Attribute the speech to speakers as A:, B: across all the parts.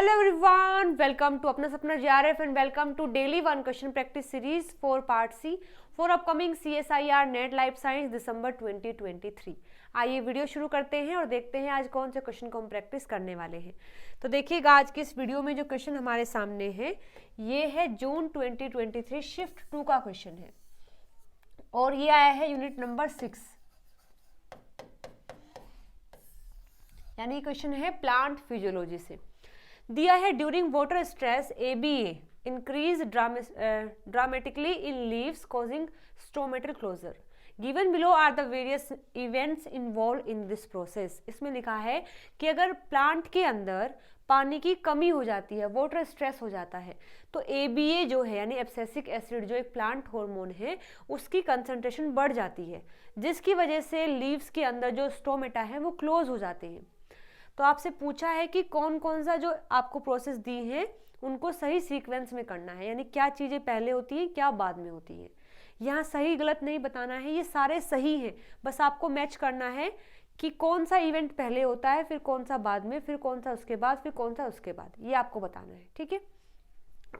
A: Hello everyone, welcome to Apna Sapna JRF and welcome to daily one question practice series for part C for upcoming CSIR NET life science December 2023। आइए video शुरू करते हैं और देखते हैं आज कौन से क्वेश्चन को हम प्रैक्टिस करने वाले हैं। तो देखिएगा आज की इस वीडियो में जो क्वेश्चन हमारे सामने है ये है जून 2023 शिफ्ट 2 का क्वेश्चन है और ये आया है यूनिट नंबर 6, यानी क्वेश्चन है प्लांट फिजियोलॉजी से। दिया है during water stress ABA increase dramatically in leaves causing stomatal closure. Given below are the various events involved in this process. इसमें लिखा है कि अगर प्लांट के अंदर पानी की कमी हो जाती है, वाटर स्ट्रेस हो जाता है, तो ABA जो है यानी एब्सिसिक एसिड जो एक प्लांट हार्मोन है उसकी कंसंट्रेशन बढ़ जाती है, जिसकी वजह से लीव्स के अंदर जो स्टोमेटा है वो क्लोज हो जाते हैं। तो आपसे पूछा है कि कौन कौन सा जो आपको प्रोसेस दी है उनको सही सीक्वेंस में करना है, यानी क्या चीज़ें पहले होती हैं क्या बाद में होती है। यहाँ सही गलत नहीं बताना है, ये सारे सही हैं, बस आपको मैच करना है कि कौन सा इवेंट पहले होता है, फिर कौन सा बाद में, फिर कौन सा उसके बाद, फिर कौन सा उसके बाद, ये आपको बताना है। ठीक है,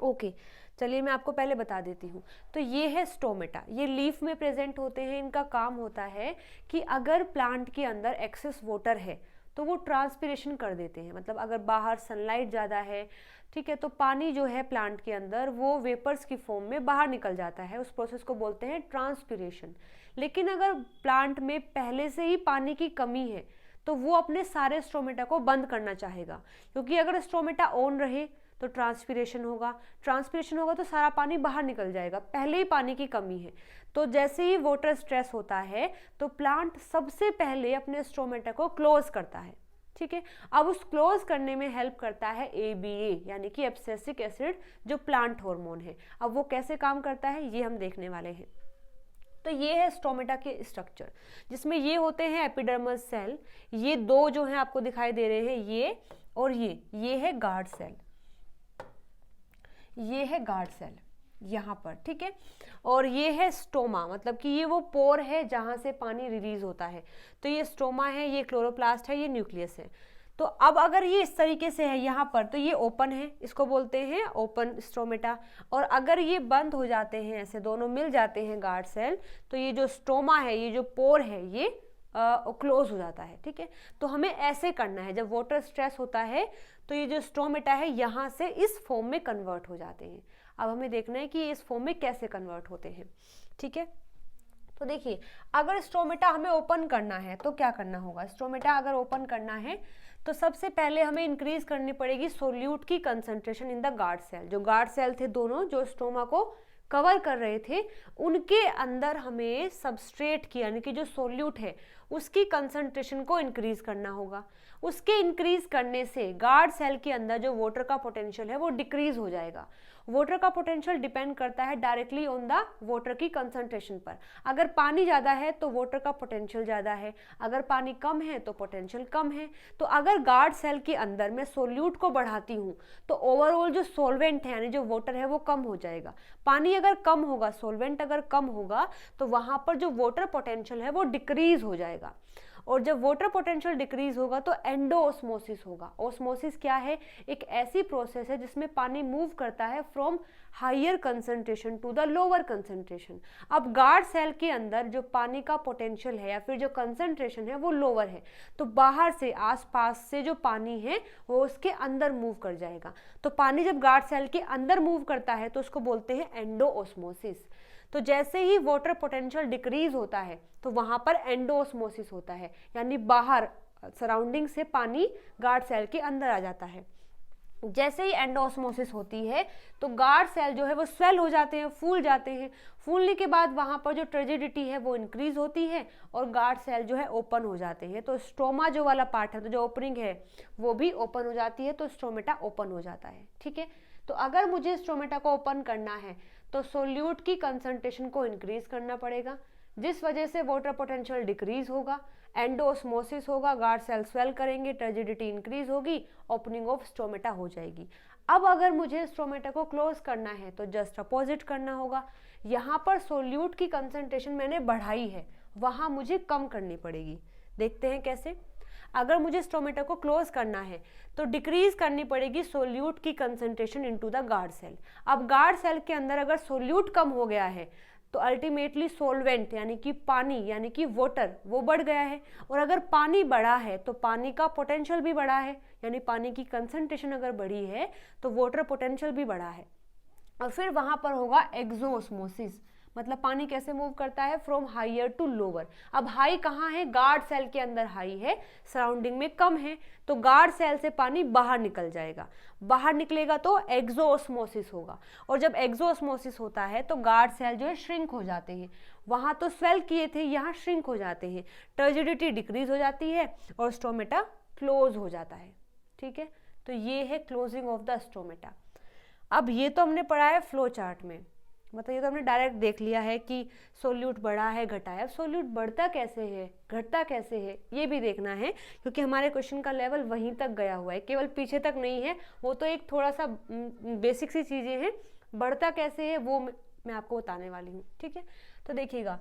A: ओके चलिए मैं आपको पहले बता देती हूँ। तो ये है स्टोमेटा, ये लीफ में प्रेजेंट होते हैं। इनका काम होता है कि अगर प्लांट के अंदर एक्सेस वाटर है तो वो ट्रांसपिरेशन कर देते हैं, मतलब अगर बाहर सनलाइट ज़्यादा है, ठीक है, तो पानी जो है प्लांट के अंदर वो वेपर्स की फॉर्म में बाहर निकल जाता है, उस प्रोसेस को बोलते हैं ट्रांसपिरेशन। लेकिन अगर प्लांट में पहले से ही पानी की कमी है तो वो अपने सारे स्टोमेटा को बंद करना चाहेगा, क्योंकि अगर स्टोमेटा ऑन रहे तो ट्रांसपिरेशन होगा तो सारा पानी बाहर निकल जाएगा, पहले ही पानी की कमी है। तो जैसे ही वाटर स्ट्रेस होता है तो प्लांट सबसे पहले अपने स्टोमेटा को क्लोज करता है। ठीक है, अब उस क्लोज करने में हेल्प करता है ABA यानी कि एब्सिसिक एसिड जो प्लांट हार्मोन है। अब वो कैसे काम करता है ये हम देखने वाले हैं। तो ये है स्टोमेटा के स्ट्रक्चर, जिसमें ये होते हैं एपिडर्मल सेल, ये दो जो हैं आपको दिखाई दे रहे हैं, ये और ये है गार्ड सेल, ये है गार्ड सेल यहाँ पर। ठीक है, और ये है स्टोमा, मतलब कि ये वो पोर है जहाँ से पानी रिलीज होता है। तो ये स्टोमा है, ये क्लोरोप्लास्ट है, ये न्यूक्लियस है। तो अब अगर ये इस तरीके से है यहाँ पर तो ये ओपन है, इसको बोलते हैं ओपन स्टोमेटा। और अगर ये बंद हो जाते हैं, ऐसे दोनों मिल जाते हैं गार्ड सेल, तो ये जो स्टोमा है, ये जो पोर है, ये क्लोज हो जाता है। ठीक है, तो हमें ऐसे करना है, जब वाटर स्ट्रेस होता है तो ये जो स्टोमेटा है यहाँ से इस फॉर्म में कन्वर्ट हो जाते हैं। अब हमें देखना है कि ये इस फॉर्म में कैसे कन्वर्ट होते हैं। ठीक है, तो देखिए अगर स्टोमेटा हमें ओपन करना है तो क्या करना होगा। स्टोमेटा अगर ओपन करना है तो सबसे पहले हमें इंक्रीज करनी पड़ेगी सोल्यूट की concentration in the guard cell. जो गार्ड सेल थे दोनों जो स्टोमा को कवर कर रहे थे, उनके अंदर हमें सबस्ट्रेट की यानी कि जो सोल्यूट है उसकी कंसंट्रेशन को इंक्रीज करना होगा। उसके इंक्रीज करने से गार्ड सेल के अंदर जो वाटर का पोटेंशियल है वो डिक्रीज हो जाएगा। वाटर का पोटेंशियल डिपेंड करता है डायरेक्टली ऑन द वाटर की कंसंट्रेशन पर। अगर पानी ज़्यादा है तो वाटर का पोटेंशियल ज़्यादा है, अगर पानी कम है तो पोटेंशियल कम है। तो अगर गार्ड सेल के अंदर मैं सोल्यूट को बढ़ाती हूँ तो ओवरऑल जो सोलवेंट है यानी जो वाटर है वो कम हो जाएगा। पानी अगर कम होगा, सोलवेंट अगर कम होगा, तो वहाँ पर जो वाटर पोटेंशियल है वो डिक्रीज हो जाएगा। और जब वाटर पोटेंशियल डिक्रीज होगा तो एंडोऑस्मोसिस होगा। ऑस्मोसिस क्या है? एक ऐसी प्रोसेस है जिसमें पानी मूव करता है from higher concentration to the lower concentration. अब गार्ड सेल के अंदर जो पानी का पोटेंशियल है या फिर जो कंसंट्रेशन है वो लोअर है, तो बाहर से आसपास से जो पानी है वो उसके अंदर मूव कर जाएगा। तो पानी जब गार्ड सेल के अंदर मूव करता है तो उसको बोलते हैं एंडोऑस्मोसिस। तो जैसे ही वाटर पोटेंशियल डिक्रीज होता है तो वहां पर एंडोऑस्मोसिस होता है, यानी बाहर सराउंडिंग से पानी गार्ड सेल के अंदर आ जाता है। जैसे ही एंडोऑस्मोसिस होती है तो गार्ड सेल जो है वो स्वेल हो जाते हैं, फूल जाते हैं। फूलने के बाद वहाँ पर जो टर्जिडिटी है वो इंक्रीज होती है और गार्ड सेल जो है ओपन हो जाते हैं। तो स्टोमा जो वाला पार्ट है, तो जो ओपनिंग है वो भी ओपन हो जाती है, तो स्टोमेटा ओपन हो जाता है। ठीक है, तो अगर मुझे स्टोमेटा को ओपन करना है तो सोल्यूट की कंसंट्रेशन को इंक्रीज करना पड़ेगा, जिस वजह से वाटर पोटेंशियल डिक्रीज होगा, एंडोऑस्मोसिस होगा, गार्ड सेल स्वेल करेंगे, टर्जिडिटी इंक्रीज होगी, ओपनिंग ऑफ स्टोमेटा हो जाएगी। अब अगर मुझे स्टोमेटा को क्लोज करना है तो जस्ट अपोजिट करना होगा। यहाँ पर सोल्यूट की कंसंट्रेशन मैंने बढ़ाई है, वहाँ मुझे कम करनी पड़ेगी। देखते हैं कैसे। अगर मुझे स्टोमेटा को क्लोज करना है तो डिक्रीज करनी पड़ेगी सोल्यूट की concentration into the guard cell. अब गार्ड सेल के अंदर अगर सोल्यूट कम हो गया है तो अल्टीमेटली सोलवेंट यानी कि पानी यानी कि वाटर वो बढ़ गया है, और अगर पानी बढ़ा है तो पानी का पोटेंशियल भी बढ़ा है, यानी पानी की कंसंट्रेशन अगर बढ़ी है तो वाटर पोटेंशियल भी बढ़ा है। और फिर वहां पर होगा एक्सोस्मोसिस, मतलब पानी कैसे मूव करता है, फ्रॉम हायर टू लोअर। अब हाई कहाँ है, गार्ड सेल के अंदर हाई है, सराउंडिंग में कम है, तो गार्ड सेल से पानी बाहर निकल जाएगा। बाहर निकलेगा तो एक्सोस्मोसिस होगा, और जब एक्सोस्मोसिस होता है तो गार्ड सेल जो है श्रिंक हो जाते हैं। वहां तो स्वेल किए थे, यहाँ श्रिंक हो जाते हैं, टर्जिडिटी डिक्रीज हो जाती है और स्टोमेटा क्लोज हो जाता है। ठीक है, तो ये है क्लोजिंग ऑफ द स्टोमेटा। अब ये तो हमने पढ़ा है फ्लो चार्ट में, मतलब ये तो हमने डायरेक्ट देख लिया है कि सोल्यूट बढ़ा है घटा है। अब सोल्यूट बढ़ता कैसे है घटता कैसे है ये भी देखना है, क्योंकि हमारे क्वेश्चन का लेवल वहीं तक गया हुआ है, केवल पीछे तक नहीं है। वो तो एक थोड़ा सा बेसिक सी चीज़ें हैं, बढ़ता कैसे है वो मैं आपको बताने वाली हूँ। ठीक है, तो देखिएगा,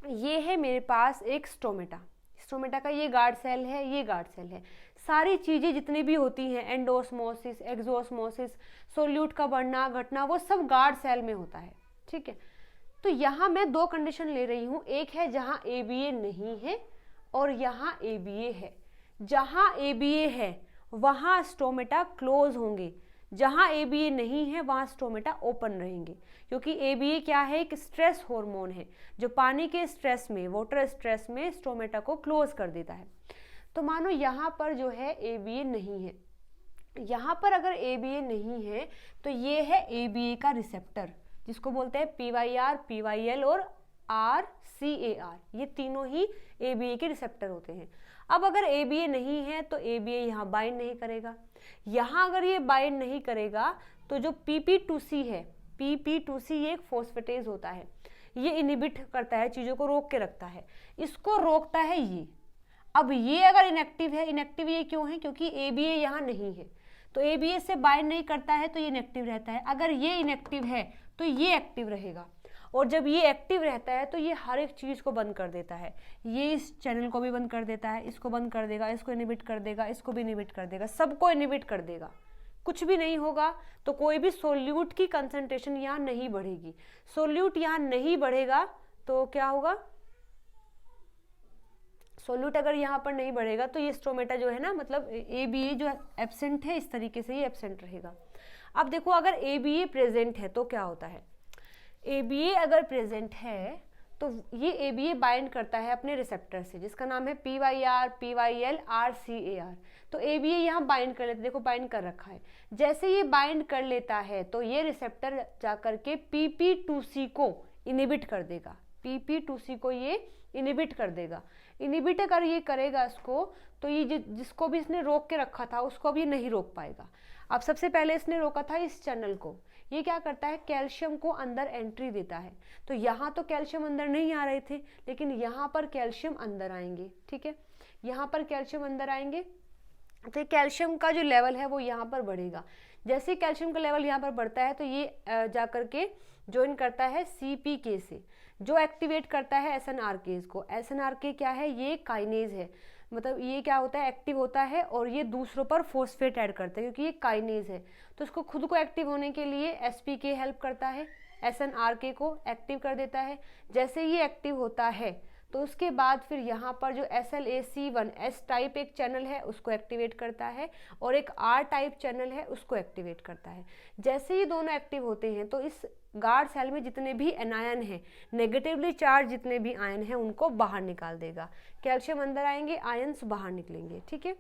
A: ये है मेरे पास एक स्टोमेटा, स्टोमेटा का ये गार्ड सेल है, ये गार्ड सेल है। सारी चीज़ें जितनी भी होती हैं, एंडोस्मोसिस, एक्सोस्मोसिस, सोल्यूट का बढ़ना घटना, वो सब गार्ड सेल में होता है। ठीक है, तो यहाँ मैं दो कंडीशन ले रही हूँ, एक है जहाँ ABA नहीं है और यहाँ ABA है। जहाँ ABA है वहाँ स्टोमेटा क्लोज होंगे, जहाँ ABA नहीं है वहाँ स्टोमेटा ओपन रहेंगे, क्योंकि ABA क्या है, एक स्ट्रेस हार्मोन है जो पानी के स्ट्रेस में, वाटर स्ट्रेस में स्टोमेटा को क्लोज कर देता है। तो मानो यहाँ पर जो है ABA नहीं है, यहाँ पर अगर ABA नहीं है तो ये है ABA का रिसेप्टर, जिसको बोलते हैं PYR, PYL और RCAR, ये तीनों ही ABA के रिसेप्टर होते हैं। अब अगर ABA नहीं है तो ABA यहाँ बाइंड नहीं करेगा। यहाँ अगर ये बाइंड नहीं करेगा तो जो PP2C है, PP2C ये एक फॉस्फेटेज होता है, ये इनहिबिट करता है, चीज़ों को रोक के रखता है, इसको रोकता है ये। अब ये अगर इनएक्टिव है, इनएक्टिव ये क्यों है, क्योंकि ABA यहाँ नहीं है, तो ABA से बाइंड नहीं करता है तो ये इनएक्टिव रहता है। अगर ये इनएक्टिव है तो ये एक्टिव रहेगा, और जब ये एक्टिव रहता है तो ये हर एक चीज़ को बंद कर देता है। ये इस चैनल को भी बंद कर देता है, इसको बंद कर देगा, इसको इनहिबिट कर देगा, इसको भी इनहिबिट कर देगा, सबको इनहिबिट कर देगा। कुछ भी नहीं होगा तो कोई भी सोल्यूट की कंसंट्रेशन यहाँ नहीं बढ़ेगी। सोल्यूट यहाँ नहीं बढ़ेगा तो क्या होगा, सोल्यूट अगर यहाँ पर नहीं बढ़ेगा तो ये स्टोमेटा जो है ना, मतलब ABA जो एब्सेंट है, इस तरीके से ये एब्सेंट रहेगा। अब देखो, अगर ABA प्रेजेंट है तो क्या होता है, ABA अगर प्रेजेंट है तो ये ABA बाइंड करता है अपने रिसेप्टर से, जिसका नाम है PYR, PYL, RCAR। तो ABA यहाँ बाइंड कर लेता है, देखो बाइंड कर रखा है। जैसे ये बाइंड कर लेता है तो ये रिसेप्टर जाकर के PP2C को इनहिबिट कर देगा, PP2C को ये इनहिबिट कर देगा। इनहिबिट अगर ये करेगा इसको, तो ये जिसको भी इसने रोक के रखा था उसको भी नहीं रोक पाएगा। अब सबसे पहले इसने रोका था इस चैनल को, ये क्या करता है, कैल्शियम को अंदर एंट्री देता है। तो यहाँ तो कैल्शियम अंदर नहीं आ रहे थे, लेकिन यहाँ पर कैल्शियम अंदर आएंगे। ठीक है, यहाँ पर कैल्शियम अंदर आएंगे तो कैल्शियम का जो लेवल है वो यहाँ पर बढ़ेगा। जैसे ही कैल्शियम का लेवल यहाँ पर बढ़ता है तो ये जाकर के ज्वाइन करता है CPK से, जो एक्टिवेट करता है SNRK को। SNRK क्या है, ये काइनेज है, मतलब ये क्या होता है, एक्टिव होता है और ये दूसरों पर फोस्फेट ऐड करता है, क्योंकि ये काइनेज है। तो इसको खुद को एक्टिव होने के लिए SPK हेल्प करता है, SNRK को एक्टिव कर देता है। जैसे ये एक्टिव होता है तो उसके बाद फिर यहाँ पर जो SLAC1 S टाइप एक चैनल है उसको एक्टिवेट करता है, और एक R टाइप चैनल है उसको एक्टिवेट करता है। जैसे ही दोनों एक्टिव होते हैं तो इस गार्ड सेल में जितने भी एनायन हैं, नेगेटिवली चार्ज जितने भी आयन हैं, उनको बाहर निकाल देगा। कैल्शियम अंदर आएंगे, आयन्स बाहर निकलेंगे। ठीक है,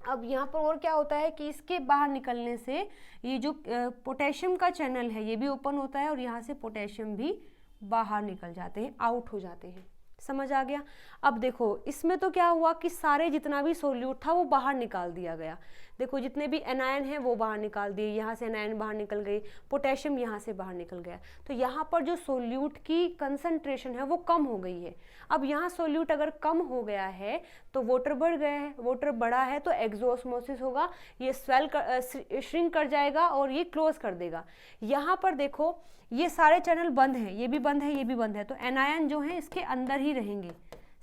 A: अब यहाँ पर और क्या होता है कि इसके बाहर निकलने से ये जो पोटेशियम का चैनल है ये भी ओपन होता है, और यहाँ से पोटेशियम भी बाहर निकल जाते हैं, आउट हो जाते हैं। समझ आ गया। अब देखो, इसमें तो क्या हुआ कि सारे जितना भी सोल्यूट था वो बाहर निकाल दिया गया। देखो, जितने भी एनायन हैं वो बाहर निकाल दिए, यहाँ से एनायन बाहर निकल गए, पोटेशियम यहाँ से बाहर निकल गया। तो यहाँ पर जो सोल्यूट की कंसंट्रेशन है वो कम हो गई है। अब यहाँ सोल्यूट अगर कम हो गया है तो वाटर बढ़ गया है, वाटर बढ़ा है तो एक्सोस्मोसिस होगा, ये श्रिंक कर जाएगा और ये क्लोज कर देगा। यहाँ पर देखो, ये सारे चैनल बंद हैं, ये भी बंद है, ये भी बंद है, तो एनायन जो है इसके अंदर ही रहेंगे,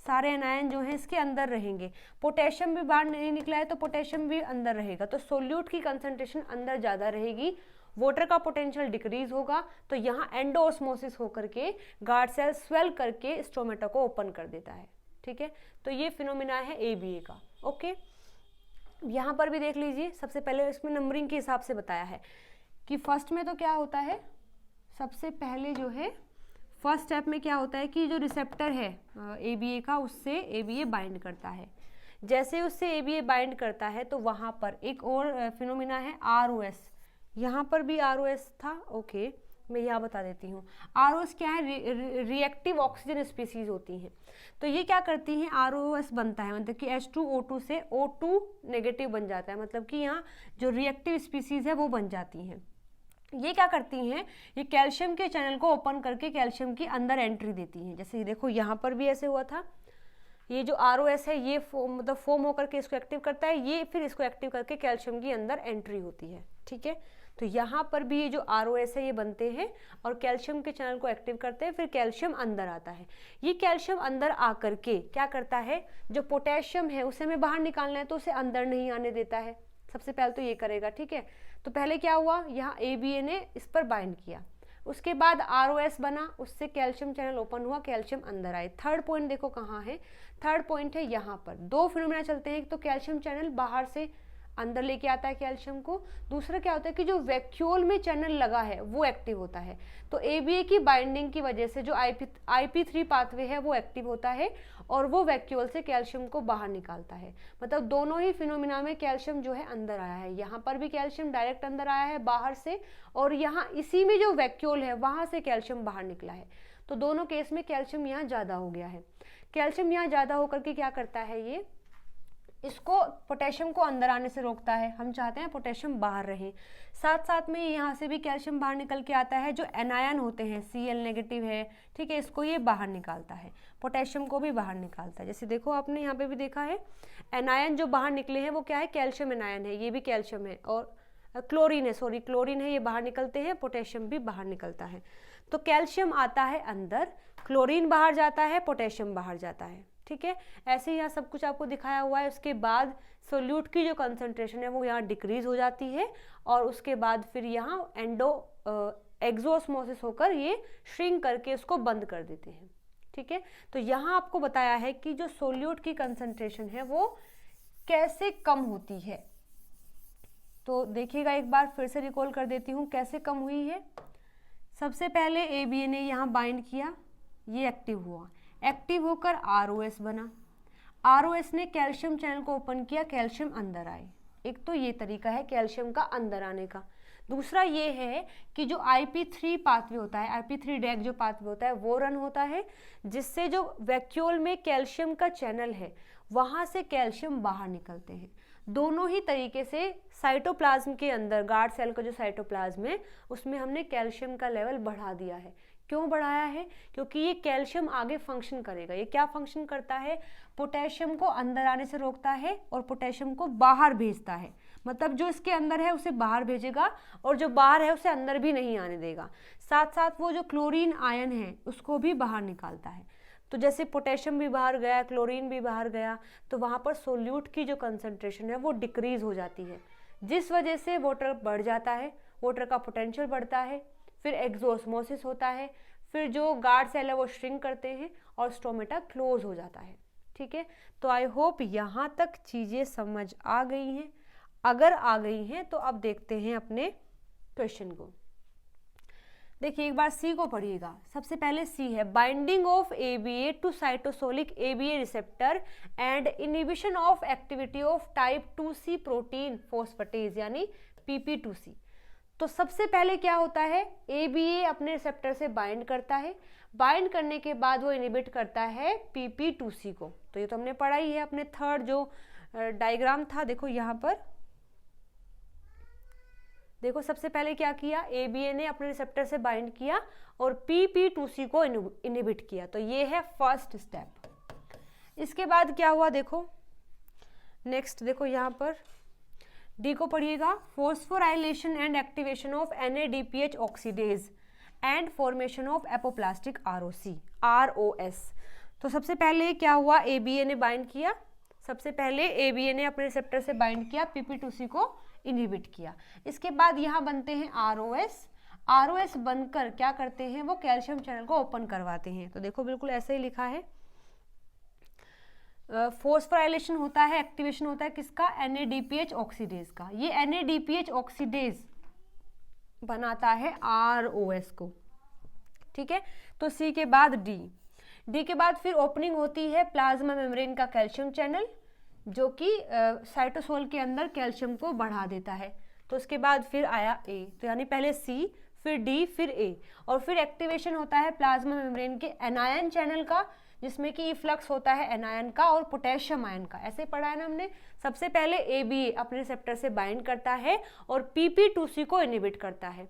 A: सारे एनायन जो हैं इसके अंदर रहेंगे। पोटेशियम भी बाहर नहीं निकला है तो पोटेशियम भी अंदर रहेगा, तो सोल्यूट की कंसंट्रेशन अंदर ज़्यादा रहेगी, वाटर का पोटेंशियल डिक्रीज होगा, तो यहाँ एंडोऑस्मोसिस होकर के गार्ड सेल स्वेल करके स्टोमेटा को ओपन कर देता है। ठीक है, तो ये फिनोमिना है ABA का। ओके, यहाँ पर भी देख लीजिए, सबसे पहले इसमें नंबरिंग के हिसाब से बताया है कि फर्स्ट में तो क्या होता है, सबसे पहले जो है फर्स्ट स्टेप में क्या होता है कि जो रिसेप्टर है ABA का, उससे ABA बाइंड करता है। जैसे उससे ABA बाइंड करता है तो वहाँ पर एक और फिनोमिना है ROS, यहाँ पर भी ROS था। ओके, मैं यहाँ बता देती हूँ। ROS क्या है, रिएक्टिव ऑक्सीजन स्पीसीज होती हैं, तो ये क्या करती हैं, ROS बनता है, मतलब कि H2O2 से O2 नेगेटिव बन जाता है, मतलब कि यहाँ जो रिएक्टिव स्पीसीज है वो बन जाती हैं। ये क्या करती हैं, ये कैल्शियम के चैनल को ओपन करके कैल्शियम की अंदर एंट्री देती हैं। जैसे देखो यहाँ पर भी ऐसे हुआ था, ये जो ROS है ये मतलब फॉर्म होकर के इसको एक्टिव करता है, ये फिर इसको एक्टिव करके कैल्शियम की अंदर एंट्री होती है। ठीक है, तो यहाँ पर भी ये जो ROS है ये बनते हैं और कैल्शियम के चैनल को एक्टिव करते हैं, फिर कैल्शियम अंदर आता है। ये कैल्शियम अंदर आकर के क्या करता है, जो पोटेशियम है उसे हमें बाहर निकालना है तो उसे अंदर नहीं आने देता है, सबसे पहले तो ये करेगा। ठीक है, तो पहले क्या हुआ, यहाँ ABA ने इस पर बाइंड किया, उसके बाद ROS बना, उससे कैल्शियम चैनल ओपन हुआ, कैल्शियम अंदर आए। थर्ड पॉइंट देखो कहाँ है, थर्ड पॉइंट है यहाँ पर। दो फिनोमेना चलते हैं, एक तो कैल्शियम चैनल बाहर से अंदर लेके आता है कैल्शियम को, दूसरा क्या होता है कि जो वैक्यूल में चैनल लगा है वो एक्टिव होता है। तो ABA की बाइंडिंग की वजह से जो IP3 पाथवे है वो एक्टिव होता है और वो वैक्यूल से कैल्शियम को बाहर निकालता है। मतलब दोनों ही फिनोमिना में कैल्शियम जो है अंदर आया है, यहाँ पर भी कैल्शियम डायरेक्ट अंदर आया है बाहर से, और यहाँ इसी में जो वैक्यूल है वहाँ से कैल्शियम बाहर निकला है। तो दोनों केस में कैल्शियम यहाँ ज़्यादा हो गया है। कैल्शियम यहाँ ज़्यादा होकर के क्या करता है, ये इसको पोटेशियम को अंदर आने से रोकता है। हम चाहते हैं पोटेशियम बाहर रहे, साथ साथ में यहाँ से भी कैल्शियम बाहर निकल के आता है। जो एनायन होते हैं Cl नेगेटिव है, ठीक है, इसको ये बाहर निकालता है, पोटेशियम को भी बाहर निकालता है। जैसे देखो आपने यहाँ पे भी देखा है, एनायन जो बाहर निकले हैं वो क्या है, कैल्शियम एनायन है, ये भी कैल्शियम है, और क्लोरीन है, सॉरी क्लोरीन है, ये बाहर निकलते हैं, पोटेशियम भी बाहर निकलता है। तो कैल्शियम आता है अंदर, क्लोरीन बाहर जाता है, पोटेशियम बाहर जाता है। ठीक है, ऐसे ही यहाँ सब कुछ आपको दिखाया हुआ है। उसके बाद सोल्यूट की जो कंसंट्रेशन है वो यहाँ डिक्रीज हो जाती है और उसके बाद फिर यहाँ एक्सोऑस्मोसिस होकर ये श्रिंक करके उसको बंद कर देते हैं। ठीक है, तो यहाँ आपको बताया है कि जो सोल्यूट की कंसंट्रेशन है वो कैसे कम होती है। तो देखिएगा, एक बार फिर से रिकॉल कर देती हूँ कैसे कम हुई है। सबसे पहले ABA ने यहाँ बाइंड किया, ये एक्टिव हुआ, एक्टिव होकर ROS बना, ROS ने कैल्शियम चैनल को ओपन किया, कैल्शियम अंदर आए। एक तो ये तरीका है कैल्शियम का अंदर आने का। दूसरा ये है कि जो IP3 पाथवे होता है, IP3 डैग जो पाथवे होता है वो रन होता है, जिससे जो वैक्यूल में कैल्शियम का चैनल है वहाँ से कैल्शियम बाहर निकलते हैं। दोनों ही तरीके से साइटोप्लाज्म के अंदर, गार्ड सेल का जो साइटोप्लाज्म है उसमें हमने कैल्शियम का लेवल बढ़ा दिया है। क्यों बढ़ाया है, क्योंकि ये कैल्शियम आगे फंक्शन करेगा। ये क्या फंक्शन करता है, पोटेशियम को अंदर आने से रोकता है और पोटेशियम को बाहर भेजता है। मतलब जो इसके अंदर है उसे बाहर भेजेगा और जो बाहर है उसे अंदर भी नहीं आने देगा। साथ साथ वो जो क्लोरीन आयन है उसको भी बाहर निकालता है। तो जैसे पोटेशियम भी बाहर गया, क्लोरीन भी बाहर गया, तो वहाँ पर सोल्यूट की जो कंसंट्रेशन है वो डिक्रीज हो जाती है, जिस वजह से वाटर बढ़ जाता है, वाटर का पोटेंशियल बढ़ता है, फिर एक्सोऑस्मोसिस होता है, फिर जो गार्ड सेल है वो श्रिंक करते हैं और स्टोमेटा क्लोज हो जाता है। ठीक है, तो आई होप यहाँ तक चीज़ें समझ आ गई हैं। अगर आ गई हैं तो अब देखते हैं अपने क्वेश्चन को। देखिए, एक बार सी को पढ़िएगा। सबसे पहले सी है binding of ABA to cytosolic ABA receptor and inhibition of activity of type 2C protein phosphatase यानी PP2C। तो सबसे पहले क्या होता है, ABA अपने रिसेप्टर से बाइंड करता है, बाइंड करने के बाद वो इनहिबिट करता है PP2C को। तो ये तो हमने पढ़ा ही है अपने थर्ड जो डायग्राम था। देखो यहाँ पर देखो, सबसे पहले क्या किया, ABA ने अपने रिसेप्टर से बाइंड किया और PP2C को इनहिबिट किया। तो ये है फर्स्ट स्टेप। इसके बाद क्या हुआ, देखो नेक्स्ट, देखो यहाँ पर डी को पढ़िएगा। Phosphorylation and activation of NADPH oxidase and formation of apoplastic ROS। तो सबसे पहले क्या हुआ, ABA ने बाइंड किया, सबसे पहले ABA ने अपने रिसेप्टर से बाइंड किया, PP2C को इनहिबिट किया। इसके बाद यहाँ बनते हैं ROS बनकर क्या करते हैं, वो कैल्शियम चैनल को ओपन करवाते हैं। तो देखो बिल्कुल ऐसे ही लिखा है, फोस्फोराइलेशन होता है, एक्टिवेशन होता है किसका, NADPH ऑक्सीडेज का। ये NADPH ऑक्सीडेज बनाता है ROS को, ठीक है। तो C के बाद D के बाद फिर ओपनिंग होती है प्लाज्मा मेम्ब्रेन का कैल्शियम चैनल, जो कि साइटोसोल के अंदर कैल्शियम को बढ़ा देता है। तो उसके बाद फिर आया A, तो यानी पहले C फिर D फिर A, और फिर एक्टिवेशन होता है प्लाज्मा मेम्ब्रेन के एनायन चैनल का, जिसमें कि फ्लक्स होता है एनायन का और पोटेशियम आयन का। ऐसे पढ़ा है ना हमने। सबसे पहले ABA अपने रिसेप्टर से बाइंड करता है और PP2C को इनहिबिट करता है।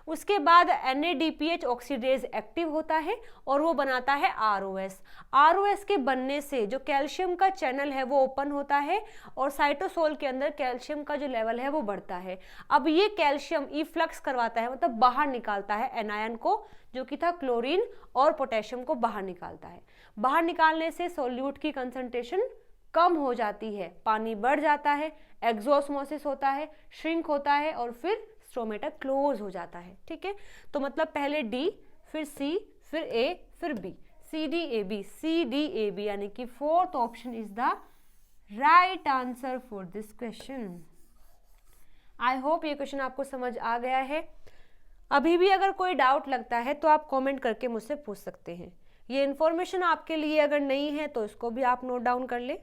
A: उसके बाद NADPH ऑक्सीडेज एक्टिव होता है और वो बनाता है ROS के बनने से जो कैल्शियम का चैनल है वो ओपन होता है और साइटोसोल के अंदर कैल्शियम का जो लेवल है वो बढ़ता है। अब ये कैल्शियम फ्लक्स करवाता है, मतलब बाहर निकालता है एनायन को, जो कि था क्लोरीन और पोटेशियम को बाहर निकालता है। बाहर निकालने से सोल्यूट की कंसंट्रेशन कम हो जाती है, पानी बढ़ जाता है, एक्सोस्मोसिस होता है, श्रिंक होता है और फिर स्टोमेटा क्लोज हो जाता है, ठीक है। तो मतलब पहले D फिर C फिर A फिर B, CDAB यानी कि fourth option is the right answer for this question. I hope ये क्वेश्चन आपको समझ आ गया है। अभी भी अगर कोई डाउट लगता है तो आप कमेंट करके मुझसे पूछ सकते हैं। ये इन्फॉर्मेशन आपके लिए अगर नहीं है तो इसको भी आप नोट डाउन कर ले।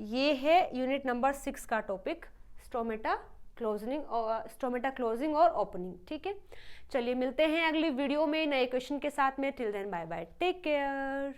A: ये है यूनिट नंबर 6 का टॉपिक, स्टोमेटा क्लोजिंग और ओपनिंग, ठीक है। चलिए मिलते हैं अगली वीडियो में नए क्वेश्चन के साथ में। Till then bye bye, take care.